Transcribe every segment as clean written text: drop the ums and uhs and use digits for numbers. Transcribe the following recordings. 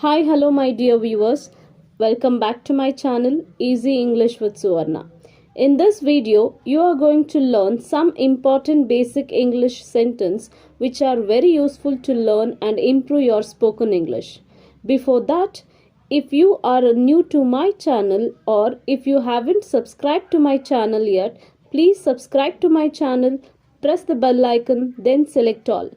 Hi, hello, my dear viewers. Welcome back to my channel Easy English with Suvarna. In this video, you are going to learn some important basic English sentence which are very useful to learn and improve your spoken English. Before that, if you are new to my channel or if you haven't subscribed to my channel yet, please subscribe to my channel, press the bell icon, then select all.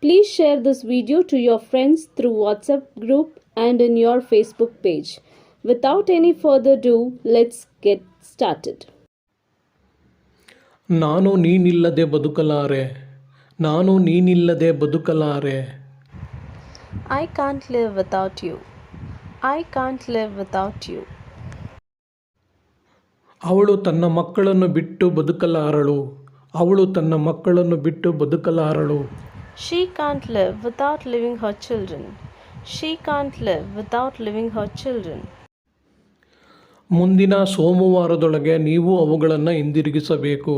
Please share this video to your friends through WhatsApp group and in your Facebook page. Without any further ado, let's get started. ನಾನು ನೀನಿಲ್ಲದೆ ಬದುಕಲಾರೆ ನಾನು ನೀನಿಲ್ಲದೆ ಬದುಕಲಾರೆ I can't live without you. I can't live without you. ಅವಳು ತನ್ನ ಮಕ್ಕಳನ್ನು ಬಿಟ್ಟು ಬದುಕಲಾರಳು ಅವಳು ತನ್ನ ಮಕ್ಕಳನ್ನು ಬಿಟ್ಟು ಬದುಕಲಾರಳು She can't live without leaving her children. She can't live without leaving her children. ಮುಂದಿನ ಸೋಮವಾರದೊಳಗೆ ನೀವು ಅವುಗಳನ್ನು ಹಿಂದಿರುಗಿಸಬೇಕು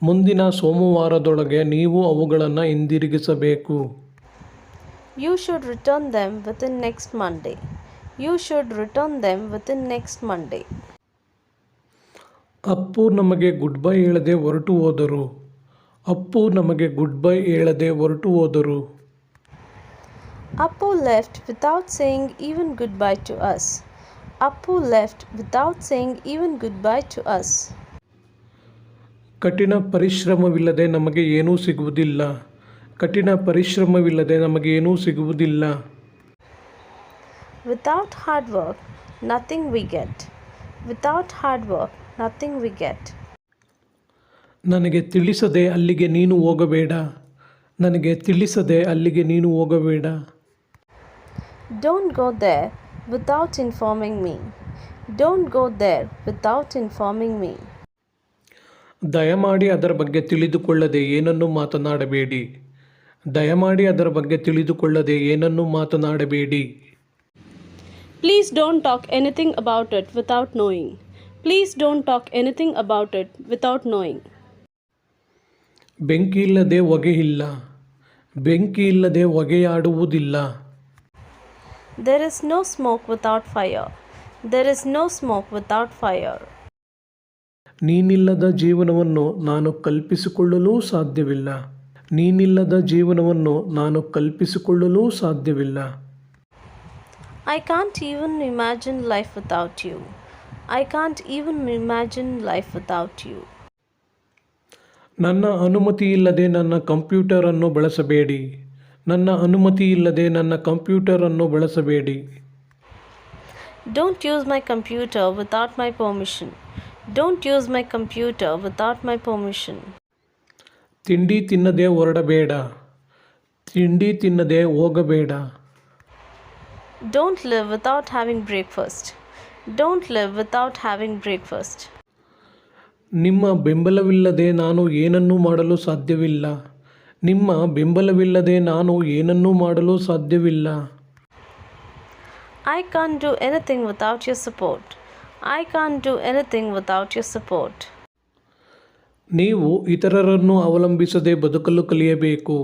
ಮುಂದಿನ ಸೋಮವಾರದೊಳಗೆ ನೀವು ಅವುಗಳನ್ನು ಹಿಂದಿರುಗಿಸಬೇಕು You should return them within next Monday. You should return them within next Monday. Appu ನಮಗೆ ಗುಡ್ ಬೈ ಹೇಳದೆ ಹೊರಟು ಹೋದರು ಅಪ್ಪು ನಮಗೆ ಗುಡ್ ಬೈ ಹೇಳದೆ ಹೊರಟು ಹೋದರು Appu left without saying even goodbye to us. Appu left without saying even goodbye to us. ಕಠಿಣ ಪರಿಶ್ರಮವಿಲ್ಲದೆ ನಮಗೆ ಏನೂ ಸಿಗುವುದಿಲ್ಲ ಕಠಿಣ ಪರಿಶ್ರಮವಿಲ್ಲದೆ ನಮಗೆ ಏನೂ ಸಿಗುವುದಿಲ್ಲ Without hard work, nothing we get. Without hard work, nothing we get. ನನಗೆ ತಿಳಿಸದೆ ಅಲ್ಲಿಗೆ ನೀನು ಹೋಗಬೇಡ ನನಗೆ ತಿಳಿಸದೆ ಅಲ್ಲಿಗೆ ನೀನು ಹೋಗಬೇಡ Don't go there without informing me. Don't go there without informing me. ದಯಮಾಡಿ ಅದರ ಬಗ್ಗೆ ತಿಳಿದುಕೊಳ್ಳದೆ ಏನನ್ನೂ ಮಾತನಾಡಬೇಡಿ ದಯಮಾಡಿ ಅದರ ಬಗ್ಗೆ ತಿಳಿದುಕೊಳ್ಳದೆ ಏನನ್ನೂ ಮಾತನಾಡಬೇಡಿ Please don't talk anything about it without knowing. Please don't talk anything about it without knowing. ಬೆಂಕಿ ಇಲ್ಲದೆ ಹೊಗೆ ಇಲ್ಲ ಬೆಂಕಿ ಇಲ್ಲದೆ ಹೊಗೆಯಾಡುವುದಿಲ್ಲ There is no smoke without fire. There is no smoke without fire. ನೀನಿಲ್ಲದ ಜೀವನವನ್ನು ನಾನು ಕಲ್ಪಿಸಿಕೊಳ್ಳಲೂ ಸಾಧ್ಯವಿಲ್ಲ ನೀನಿಲ್ಲದ ಜೀವನವನ್ನು ನಾನು ಕಲ್ಪಿಸಿಕೊಳ್ಳಲೂ ಸಾಧ್ಯವಿಲ್ಲ I can't even imagine life without you. I can't even imagine life without you. ನನ್ನ ಅನುಮತಿ ಇಲ್ಲದೆ ನನ್ನ ಕಂಪ್ಯೂಟರನ್ನು ಬಳಸಬೇಡಿ ನನ್ನ ಅನುಮತಿ ಇಲ್ಲದೆ ನನ್ನ ಕಂಪ್ಯೂಟರನ್ನು ಬಳಸಬೇಡಿ Don't use my computer without my permission. Don't use my computer without my permission. ತಿಂಡಿ ತಿನ್ನದೆ ಹೊರಡಬೇಡ ತಿಂಡಿ ತಿನ್ನದೆ ಹೋಗಬೇಡ Don't live without having breakfast. Don't live without having breakfast. ನಿಮ್ಮ ಬೆಂಬಲವಿಲ್ಲದೆ ನಾನು ಏನನ್ನೂ ಮಾಡಲು ಸಾಧ್ಯವಿಲ್ಲ ನಿಮ್ಮ ಬೆಂಬಲವಿಲ್ಲದೆ ನಾನು ಏನನ್ನೂ ಮಾಡಲು ಸಾಧ್ಯವಿಲ್ಲ I can't do anything without your support. I can't do anything without your support. ನೀವು ಇತರರನ್ನು ಅವಲಂಬಿಸದೆ ಬದುಕಲು ಕಲಿಯಬೇಕು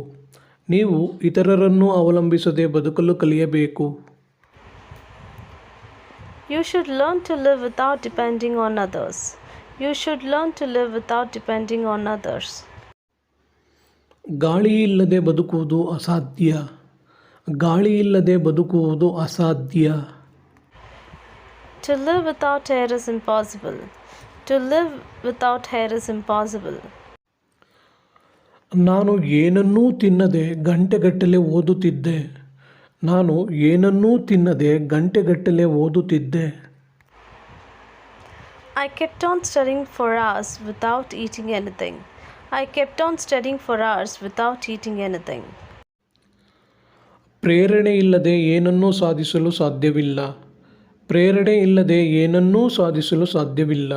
ನೀವು ಇತರರನ್ನು ಅವಲಂಬಿಸದೆ ಬದುಕಲು ಕಲಿಯಬೇಕು You should learn to live without depending on others. You should learn to live without depending on others. ಗಾಳಿ ಇಲ್ಲದೆ ಬದುಕುವುದು ಅಸಾಧ್ಯ ಗಾಳಿ ಇಲ್ಲದೆ ಬದುಕುವುದು ಅಸಾಧ್ಯ To live without air is impossible. To live without air is impossible. ನಾನು ಏನನ್ನೂ ತಿನ್ನದೆ ಗಂಟೆಗಟ್ಟಲೆ ಓದುತ್ತಿದ್ದೆ ನಾನು ಏನನ್ನೂ ತಿನ್ನದೆ ಗಂಟೆಗಟ್ಟಲೆ ಓದುತ್ತಿದ್ದೆ I kept on studying for hours without eating anything. I kept on studying for hours without eating anything. ಪ್ರೇರಣೆ ಇಲ್ಲದೆ ಏನನ್ನೂ ಸಾಧಿಸಲು ಸಾಧ್ಯವಿಲ್ಲ ಪ್ರೇರಣೆ ಇಲ್ಲದೆ ಏನನ್ನೂ ಸಾಧಿಸಲು ಸಾಧ್ಯವಿಲ್ಲ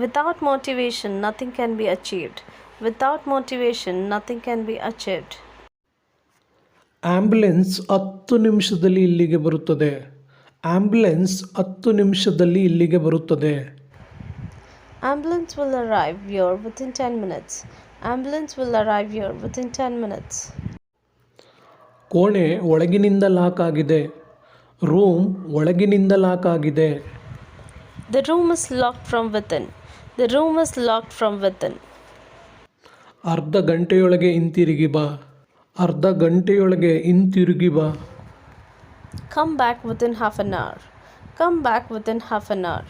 Without motivation, nothing can be achieved. Without motivation, nothing can be achieved. Ambulance 10 ನಿಮಿಷದಲ್ಲಿ ಇಲ್ಲಿಗೆ ಬರುತ್ತದೆ ಆಂಬ್ಯುಲೆನ್ಸ್ 10 ನಿಮಿಷದಲ್ಲಿ ಇಲ್ಲಿಗೆ ಬರುತ್ತದೆ Ambulance will arrive here within 10 minutes. Ambulance will arrive here within 10 minutes. ಕೋಣೆ ಒಳಗಿನಿಂದ ಲಾಕ್ ಆಗಿದೆ. ರೂಮ್ ಒಳಗಿನಿಂದ ಲಾಕ್ ಆಗಿದೆ. The room is locked from within. The room is locked from within. ಅರ್ಧ ಗಂಟೆಯೊಳಗೆ ಹಿಂತಿರುಗಿ ಬಾ. ಅರ್ಧ ಗಂಟೆಯೊಳಗೆ ಹಿಂತಿರುಗಿ ಬಾ. Come back within half an hour. Come back within half an hour.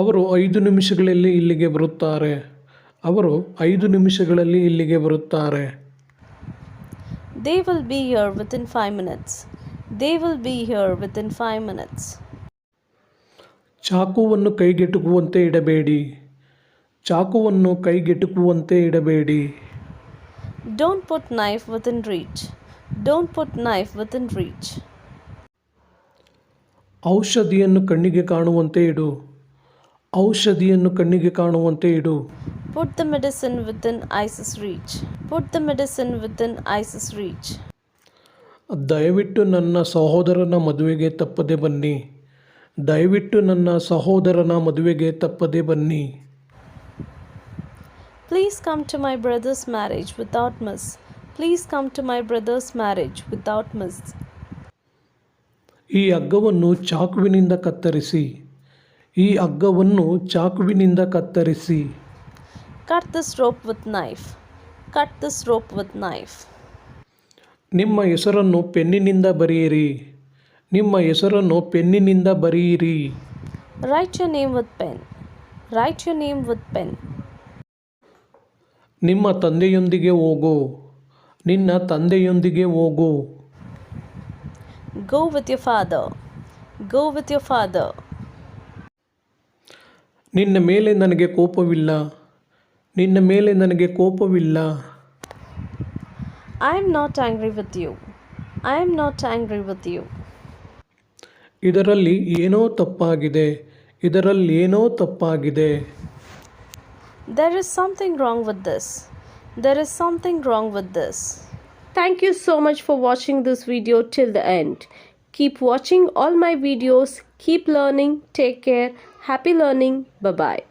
ಅವರು 5 ನಿಮಿಷಗಳಲ್ಲಿ ಇಲ್ಲಿಗೆ ಬರುತ್ತಾರೆ. ಅವರು 5 ನಿಮಿಷಗಳಲ್ಲಿ ಇಲ್ಲಿಗೆ ಬರುತ್ತಾರೆ. They will be here within 5 minutes. They will be here within 5 minutes. ಚಾಕುವನ್ನು ಕೈಗೆಟುಕುವಂತೆ ಇಡಬೇಡಿ. ಚಾಕುವನ್ನು ಕೈಗೆಟುಕುವಂತೆ ಇಡಬೇಡಿ. Don't put knife within reach. Don't put knife within reach. ಔಷಧಿಯನ್ನು ಕಣ್ಣಿಗೆ ಕಾಣುವಂತೆ ಇಡು. ಔಷಧಿಯನ್ನು ಕಣ್ಣಿಗೆ ಕಾಣುವಂತೆ ಇಡು. Put the medicine within Isis reach. Put the medicine within Isis reach. ದಯವಿಟ್ಟು ನನ್ನ ಸಹೋದರನ ಮದುವೆಗೆ ತಪ್ಪದೆ ಬನ್ನಿ. ದಯವಿಟ್ಟು ನನ್ನ ಸಹೋದರನ ಮದುವೆಗೆ ತಪ್ಪದೆ ಬನ್ನಿ. Please come to my brother's marriage without miss. Please come to my brother's marriage without miss. ಈ ಹಗ್ಗವನ್ನು ಚಾಕುವಿನಿಂದ ಕತ್ತರಿಸಿ. ಈ ಹಗ್ಗವನ್ನು ಚಾಕುವಿನಿಂದ ಕತ್ತರಿಸಿ. Cut this rope with knife. Cut this rope with knife. ನಿಮ್ಮ ಹೆಸರನ್ನು ಪೆನ್ನಿನಿಂದ ಬರೆಯಿರಿ. ನಿಮ್ಮ ಹೆಸರನ್ನು ಪೆನ್ನಿನಿಂದ ಬರೆಯಿರಿ. Write your name with pen. Write your name with pen. ನಿಮ್ಮ ತಂದೆಯೊಂದಿಗೆ ಹೋಗು. ನಿನ್ನ ತಂದೆಯೊಂದಿಗೆ ಹೋಗು. Go with your father. Go with your father. ನಿನ್ನ ಮೇಲೆ ನನಗೆ ಕೋಪವಿಲ್ಲ. ನಿನ್ನ ಮೇಲೆ ನನಗೆ ಕೋಪವಿಲ್ಲ. I am not angry with you. I am not angry with you. ಇದರಲ್ಲಿ ಏನೋ ತಪ್ಪಾಗಿದೆ. ಇದರಲ್ಲಿ ಏನೋ ತಪ್ಪಾಗಿದೆ. There is something wrong with this. There is something wrong with this. Thank you so much for watching this video till the end. Keep watching all my videos. Keep learning. Take care. Happy learning. Bye-bye.